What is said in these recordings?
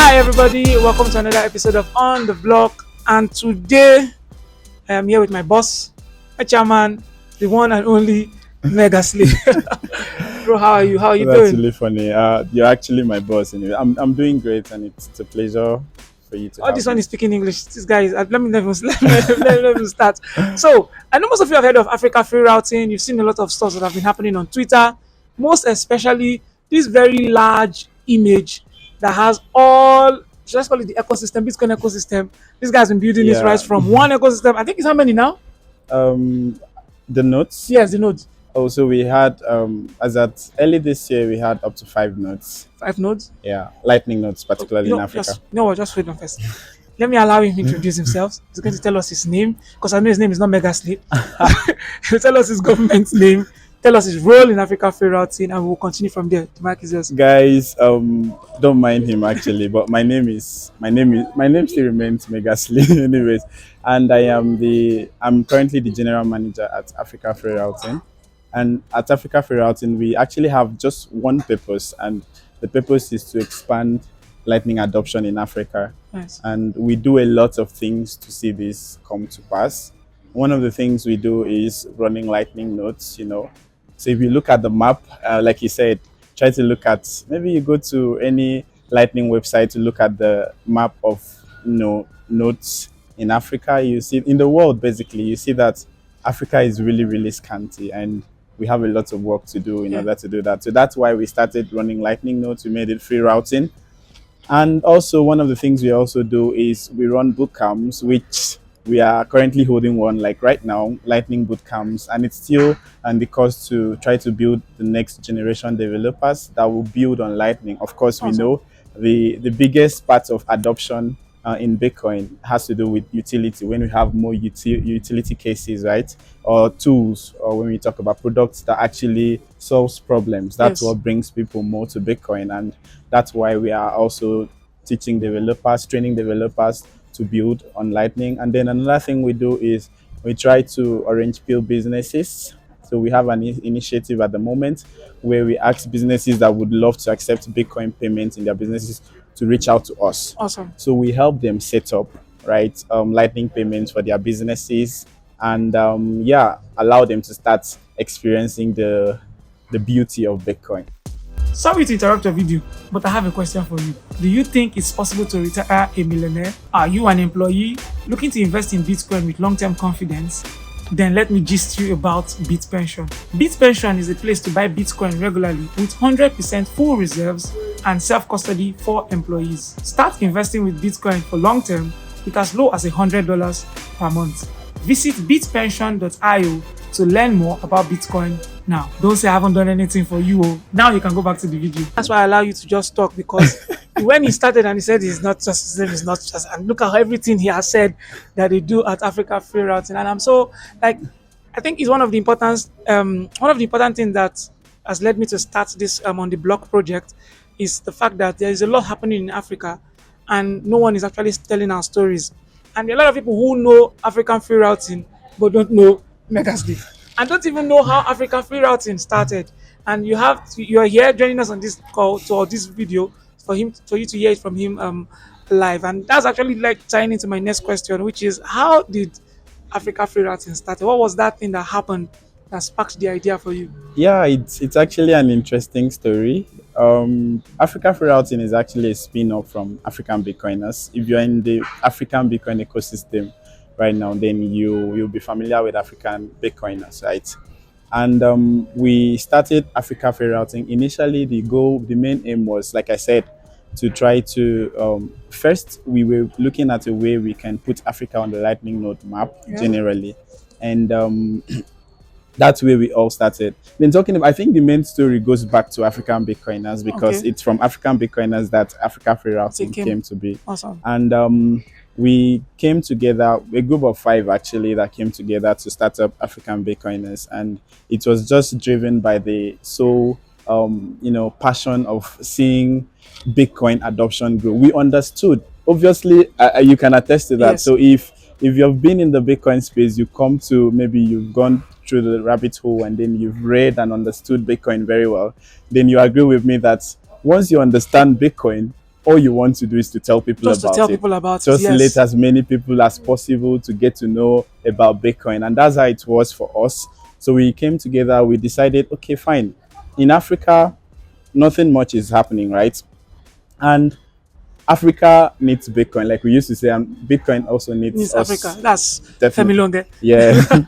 Hi everybody, welcome to another episode of On the Block. And today I am here with my boss, my chairman, the one and only Megasley. Bro, how are you? How are you That's doing? really funny. You're actually my boss. Anyway. I'm doing great, and it's a pleasure for you to All have this one me. is speaking English. This guy is. Let me start. So I know most of you have heard of Africa free routing. You've seen a lot of stuff that have been happening on Twitter, most especially this very large image that has all. Let's call it the ecosystem, Bitcoin ecosystem. This guy's been building this right Yeah. from one ecosystem. I think it's how many now? um, the notes. Yes, the nodes. Also, we had as at early this year, we had up to 5 notes. 5 nodes. Yeah, lightning notes, Oh, particularly in Africa. just wait on first. Let me allow him to introduce himself. He's going to tell us his name because I know his name is not Megasley. He'll tell us his government's name, tell us his role in Africa Free Routing, and we'll continue from there. The mic is yours. Guys, don't mind him actually, but my name still remains Megasley, anyways. And I'm currently the general manager at Africa Free Routing. And at Africa Free Routing, we actually have just one purpose, and the purpose is to expand Lightning adoption in Africa. Nice. And we do a lot of things to see this come to pass. One of the things we do is running Lightning nodes. So if you look at the map, like you said, try to look at, maybe you go to any Lightning website to look at the map of nodes in Africa. You see in the world, basically, you see that Africa is really, really scanty, and we have a lot of work to do in Yeah. order to do that. So that's why we started running Lightning nodes. We made it free routing. And also, one of the things we also do is we run boot camps, which we are currently holding one, like right now, Lightning boot camps, and it's still and the cost to try to build the next generation developers that will build on Lightning. Of course, we Awesome. know the biggest part of adoption in Bitcoin has to do with utility. When we have more utility cases, right, or tools, or when we talk about products that actually solves problems, that's Yes. what brings people more to Bitcoin. And that's why we are also teaching developers, training developers to build on Lightning. And then another thing we do is we try to arrange pill businesses. So we have an initiative at the moment where we ask businesses that would love to accept Bitcoin payments in their businesses to reach out to us. Awesome. So we help them set up, right, Lightning payments for their businesses, and allow them to start experiencing the beauty of Bitcoin. Sorry to interrupt your video, but I have a question for you. Do you think it's possible to retire a millionaire? Are you an employee looking to invest in Bitcoin with long-term confidence? Then let me gist you about BitPension. BitPension is a place to buy Bitcoin regularly with 100% full reserves and self-custody for employees. Start investing with Bitcoin for long-term with as low as $100 per month. Visit bitpension.io to learn more about Bitcoin now. Don't say I haven't done anything for you. Now you can go back to the video. That's why I allow you to just talk, because when he started and he said his name is not just, and look at everything he has said that they do at Africa Free Routing. And I'm so like, I think it's one of the important things that has led me to start this on the Blocc project is the fact that there is a lot happening in Africa and no one is actually telling our stories. And there are a lot of people who know African free routing but don't know Megasley and don't even know how African free routing started. And you are here joining us on this call or this video for you to hear it from him live. And that's actually like tying into my next question, which is how did Africa free routing start? What was that thing that happened that sparked the idea for you? Yeah, it's actually an interesting story. Africa Free Routing is actually a spin-off from African Bitcoiners. If you're in the African Bitcoin ecosystem right now, then you'll be familiar with African Bitcoiners, right? And we started Africa Free Routing. Initially, the main aim was, like I said, to try to first we were looking at a way we can put Africa on the Lightning node map Yeah. generally, and that's where we all started. Then talking about, I think the main story goes back to African Bitcoiners because Okay. it's from African Bitcoiners that Africa Free Routing came- came to be. Awesome. And we came together, a group of 5 actually, that came together to start up African Bitcoiners. And it was just driven by the passion of seeing Bitcoin adoption grow. We understood, obviously, you can attest to that. Yes. So if you've been in the Bitcoin space, you come to, maybe you've gone through the rabbit hole and then you've read and understood Bitcoin very well, then you agree with me that once you understand Bitcoin, all you want to do is to tell people Just to about tell it. people about it. Just let Yes. as many people as possible to get to know about Bitcoin. And that's how it was for us. So we came together, we decided, okay, fine. In Africa, nothing much is happening, right? And Africa needs Bitcoin, like we used to say, and Bitcoin also needs Miss Africa. us. That's Femi Definitely. Longe. Yeah.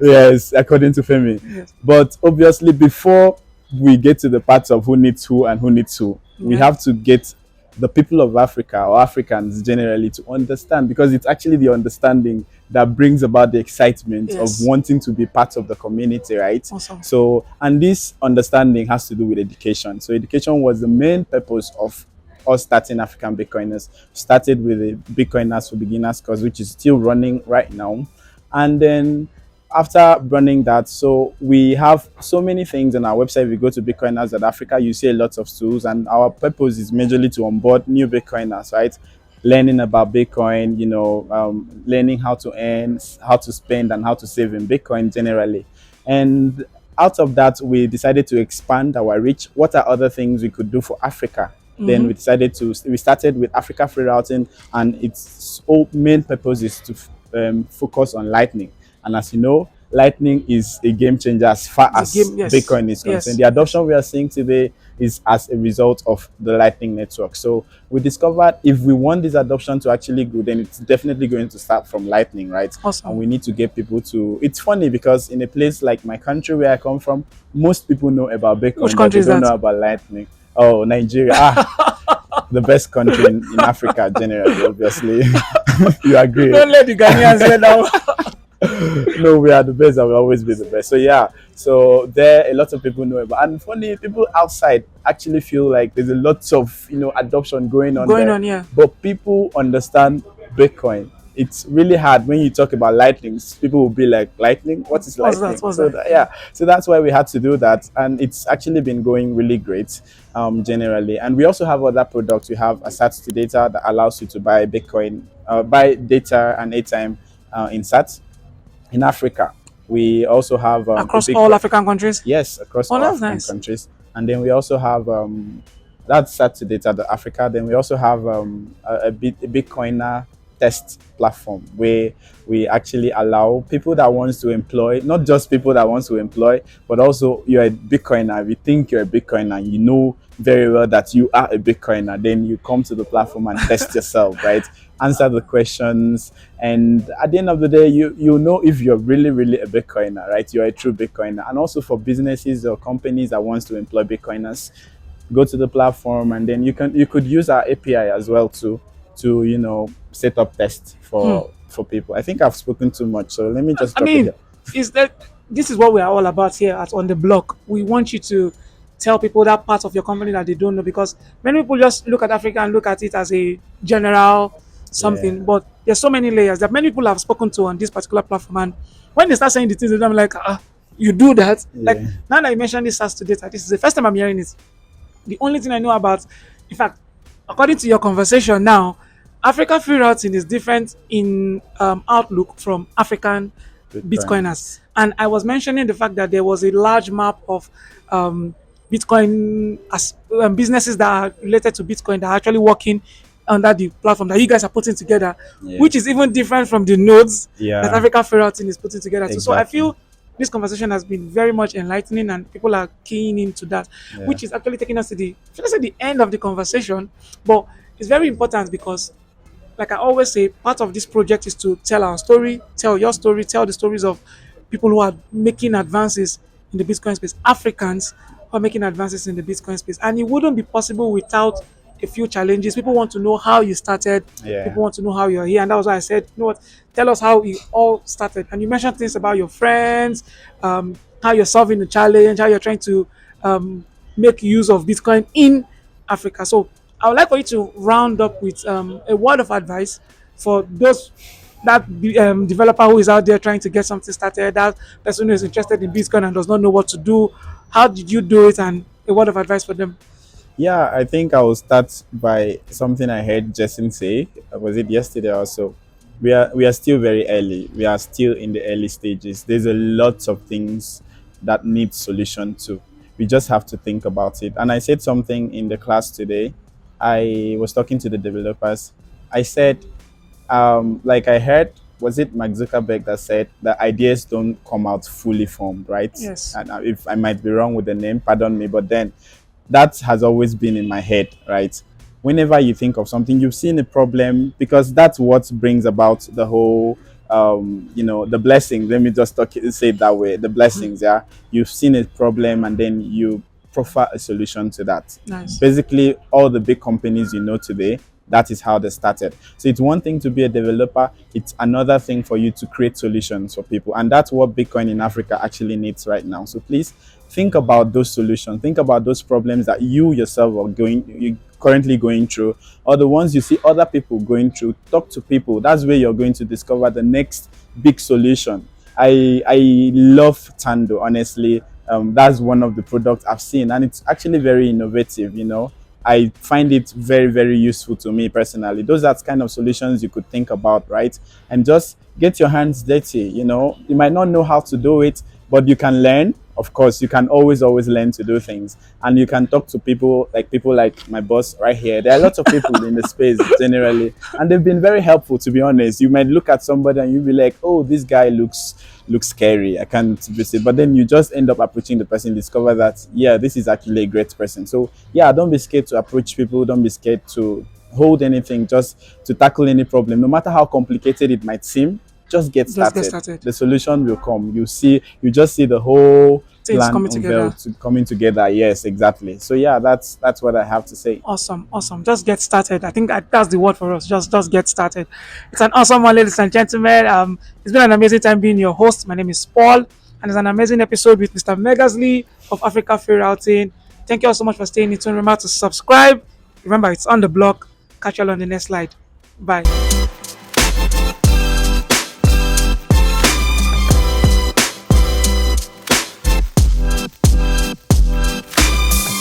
Yes, according to Femi. Yes. But obviously, before we get to the parts of who needs who and who needs who, we Okay. have to get the people of Africa or Africans generally to understand, because it's actually the understanding that brings about the excitement of Yes. wanting to be part of the community, right? Awesome. So, and this understanding has to do with education. So, education was the main purpose of us starting African Bitcoiners. Started with a Bitcoiners for Beginners course, which is still running right now. And then after running that, so we have so many things on our website. If you go to Bitcoiners Africa, you see a lot of tools, and our purpose is majorly to onboard new Bitcoiners, right? Learning about Bitcoin, learning how to earn, how to spend, and how to save in Bitcoin generally. And out of that, we decided to expand our reach. What are other things we could do for Africa? Then Mm-hmm. we started with Africa free routing, and its whole main purpose is to focus on Lightning. And as you know, Lightning is a game changer as far The as game. Yes. Bitcoin is concerned. Yes. The Yes. adoption we are seeing today is as a result of the Lightning network. So we discovered if we want this adoption to actually grow, then it's definitely going to start from Lightning, right? And Awesome. we need to get people to. It's funny because in a place like my country where I come from, most people know about Which Bitcoin, but country they is don't that? know about Lightning. Oh, Nigeria. The best country in Africa generally, obviously. You agree? Don't let the Ghanaians hear now. No, we are the best and will always be the best. So yeah, so there a lot of people know about, and funny, people outside actually feel like there's a lot of adoption going on Going there, on here. but people understand Bitcoin. It's really hard when you talk about lightning. People will be like, lightning, what is What's that? lightning? What's So that? that, yeah, so that's why we had to do that, and it's actually been going really great, generally. And we also have other products. We have a sats to data that allows you to buy Bitcoin, buy data and airtime in sats in Africa. We also have a Across big, all African countries. yes, across Oh, all that's African nice. countries. And then we also have that's set to data the Africa. Then we also have a Bitcoiner test platform where we actually allow people that wants to employ, not just people that wants to employ, but also you're a Bitcoiner. If you think you're a Bitcoiner, you know very well that you are a Bitcoiner, then you come to the platform and test yourself, right? Answer the questions, and at the end of the day, you know if you're really a Bitcoiner, right? You're a true Bitcoiner. And also for businesses or companies that wants to employ Bitcoiners, go to the platform, and then you could use our API as well to set up tests Hmm. for people. I think I've spoken too much, so let me just I drop it mean, here. is that this is what we are all about here at On the Block. We want you to tell people that part of your company that they don't know, because many people just look at Africa and look at it as a general Yeah, something, but there's so many layers that many people have spoken to on this particular platform. And when they start saying the things, I'm like, you do that? Like, yeah, now that you mentioned this SaaS to data, this is the first time I'm hearing it. The only thing I know about, in fact, according to your conversation now, Africa free routing is different in outlook from African Bitcoiners. Bitcoiners. And I was mentioning the fact that there was a large map of um, Bitcoin as businesses that are related to Bitcoin that are actually working under the platform that you guys are putting together, Yeah, which is even different from the nodes that yeah, Africa free routing is putting together too. So I exactly. feel this conversation has been very much enlightening, and people are keying into that, Yeah, which is actually taking us to the, should I say, the end of the conversation. But it's very important because, like I always say, part of this project is to tell our story, tell your story, tell the stories of people who are making advances in the Bitcoin space, Africans who are making advances in the Bitcoin space. And it wouldn't be possible without a few challenges. People want to know how you started, yeah, people want to know how you're here. And that was why I said, you know what, tell us how it all started. And you mentioned things about your friends, how you're solving the challenge, how you're trying to make use of Bitcoin in Africa. So I would like for you to round up with a word of advice for those that developer who is out there trying to get something started, that person who is interested in Bitcoin and does not know what to do. How did you do it, and a word of advice for them? yeah. I think I will start by something I heard Jason say. Was it yesterday or so? We are still very early. We are still in the early stages. There's a lot of things that need solution to. We just have to think about it. And I said something in the class today. I was talking to the developers. I said, like I heard, was it Mark Zuckerberg that said that ideas don't come out fully formed, right? Yes. And if I might be wrong with the name, pardon me, but then that has always been in my head, right? Whenever you think of something, you've seen a problem, because that's what brings about the whole, the blessing. Let me just say it that way. The blessings, yeah. You've seen a problem and then you proffer a solution to that. Nice. Basically, all the big companies you know today, that is how they started. So it's one thing to be a developer, it's another thing for you to create solutions for people. And that's what Bitcoin in Africa actually needs right now. So please think about those solutions, think about those problems that you yourself are you currently going through, or the ones you see other people going through. Talk to people. That's where you're going to discover the next big solution. I love Tando, honestly. That's one of the products I've seen, and it's actually very innovative. I find it very, very useful to me personally. Those are kind of solutions you could think about, right? And just get your hands dirty. You might not know how to do it, but you can learn. Of course, you can always learn to do things, and you can talk to people like my boss right here. There are lots of people in the space generally, and they've been very helpful. To be honest, you might look at somebody and you'll be like, "Oh, this guy looks scary. I can't visit." But then you just end up approaching the person, discover that, yeah, this is actually a great person. So yeah, don't be scared to approach people. Don't be scared to hold anything, just to tackle any problem, no matter how complicated it might seem. Just get Just get started. started. The solution will come. You just see the whole Things plan coming together. coming together. Yes, exactly. So yeah, that's what I have to say. Awesome, awesome. Just get started. I think that's the word for us. Just get started. It's an awesome one, ladies and gentlemen. It's been an amazing time being your host. My name is Paul, and it's an amazing episode with Mr. Megasley of Africa Free Routing. Thank you all so much for staying in tune. Remember to subscribe. Remember, it's on the block. Catch you all on the next slide. Bye.